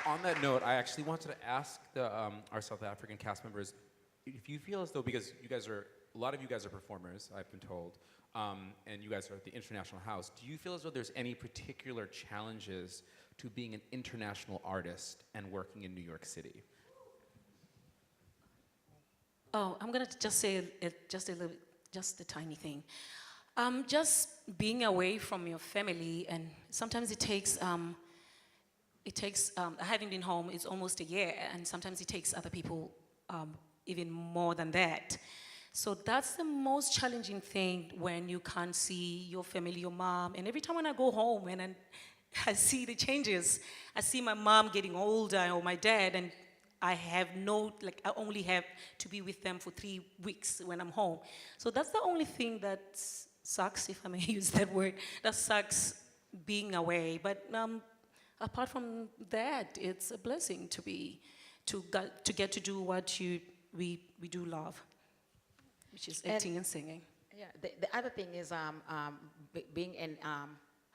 On that note, I actually wanted to ask our South African cast members if you feel as though, because a lot of you guys are performers, I've been told, and you guys are at the International House, do you feel as though there's any particular challenges to being an international artist and working in New York City? Oh, I'm gonna just say just a little, just a tiny thing. Just being away from your family, and sometimes having been home, it's almost a year, and sometimes it takes other people even more than that. So that's the most challenging thing when you can't see your family, your mom. And every time when I go home and I see the changes, I see my mom getting older or my dad, and I have I only have to be with them for 3 weeks when I'm home. So that's the only thing that sucks, if I may use that word, that sucks being away. But apart from that, it's a blessing to get to do what we do love, which is acting and singing. Yeah, the other thing is being in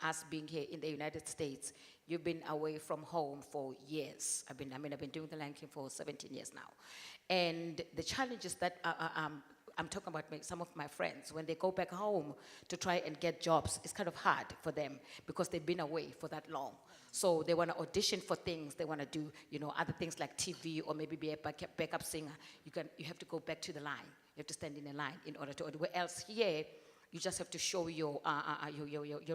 us being here in the United States. You've been away from home for years. I've been doing the Lion King for 17 years now, and the challenges that I'm talking about some of my friends when they go back home to try and get jobs. It's kind of hard for them because they've been away for that long. So they want to audition for things. They want to do other things like TV or maybe be a backup singer. You have to go back to the line. You have to stand in a line in order to. Where else here, you just have to show your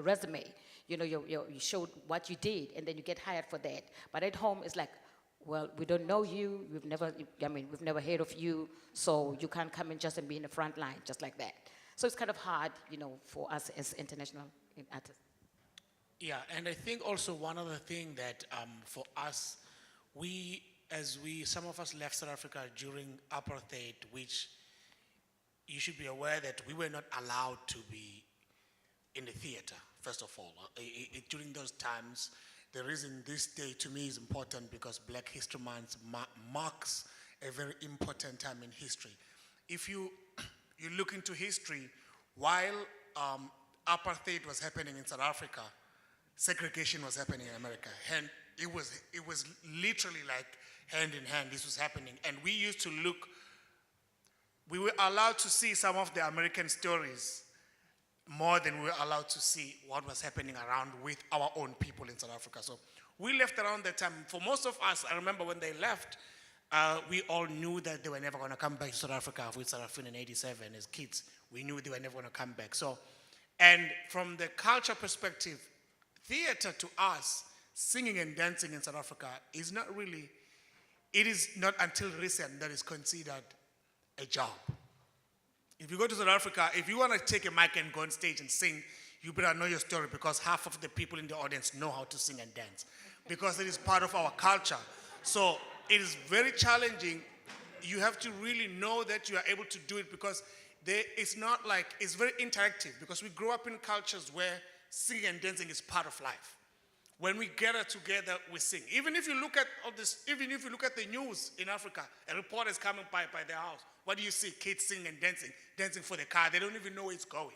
resume. You showed what you did, and then you get hired for that. But at home, it's like, well, we don't know you. We've never heard of you, so you can't come in just and be in the front line just like that. So it's kind of hard, for us as international artists. Yeah, and I think also one other thing that for us, some of us left South Africa during apartheid, which you should be aware that we were not allowed to be in the theater, first of all. During those times, the reason this day to me is important because Black History Month marks a very important time in history. If you look into history, while apartheid was happening in South Africa, segregation was happening in America. And it was literally like hand in hand, this was happening. And we were allowed to see some of the American stories more than we were allowed to see what was happening around with our own people in South Africa. So we left around that time. For most of us, I remember when they left, we all knew that they were never going to come back to South Africa. We started in 87 as kids. We knew they were never going to come back. So, and from the culture perspective, theater to us, singing and dancing in South Africa is not really, it is not until recent that it's considered a job. If you go to South Africa, if you want to take a mic and go on stage and sing, you better know your story because half of the people in the audience know how to sing and dance because it is part of our culture. So it is very challenging. You have to really know that you are able to do it because it's not like, it's very interactive because we grow up in cultures where singing and dancing is part of life. When we gather together, we sing. Even if you look at the news in Africa, a reporter is coming by their house. What do you see? Kids singing and dancing for the car. They don't even know where it's going.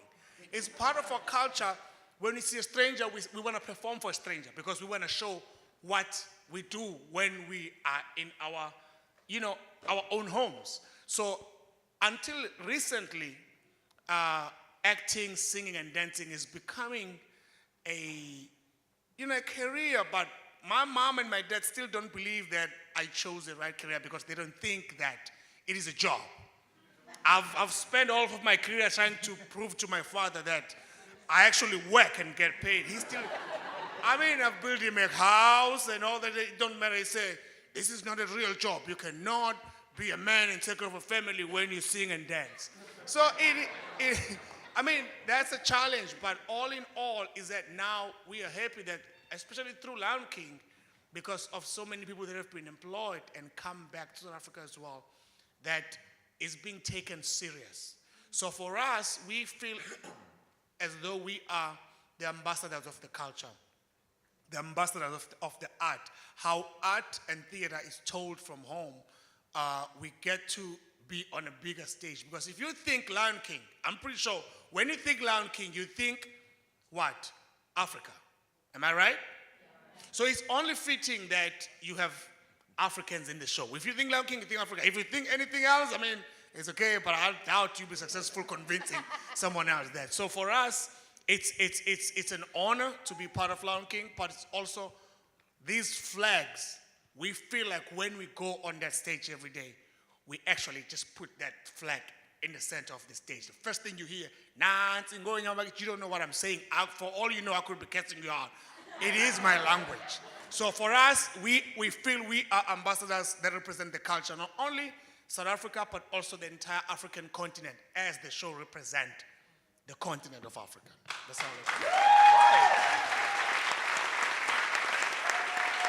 It's part of our culture. When we see a stranger, we want to perform for a stranger because we want to show what we do when we are in our own homes. So until recently, acting, singing, and dancing is becoming a career, but my mom and my dad still don't believe that I chose the right career because they don't think that it is a job. I've spent all of my career trying to prove to my father that I actually work and get paid. I've built him a house and all that. It don't matter. He said, this is not a real job. You cannot be a man and take care of a family when you sing and dance. So that's a challenge, but all in all is that now we are happy that, especially through Lion King, because of so many people that have been employed and come back to South Africa as well, that is being taken serious. So for us, we feel as though we are the ambassadors of the culture, the ambassadors of the art. How art and theater is told from home, we get to be on a bigger stage. Because if you think Lion King, I'm pretty sure when you think Lion King, you think what? Africa. Am I right? So it's only fitting that you have Africans in the show. If you think Lion King, you think Africa. If you think anything else, I mean, it's okay, but I doubt you'll be successful convincing someone else that. So for us, it's an honor to be part of Lion King, but it's also these flags. We feel like when we go on that stage every day, we actually just put that flag in the center of the stage. The first thing you hear, Nancy going on, you don't know what I'm saying. For all you know, I could be catching you out. It is my language. So for us, we feel we are ambassadors that represent the culture, not only South Africa, but also the entire African continent, as the show represents the continent of Africa. That's how it is.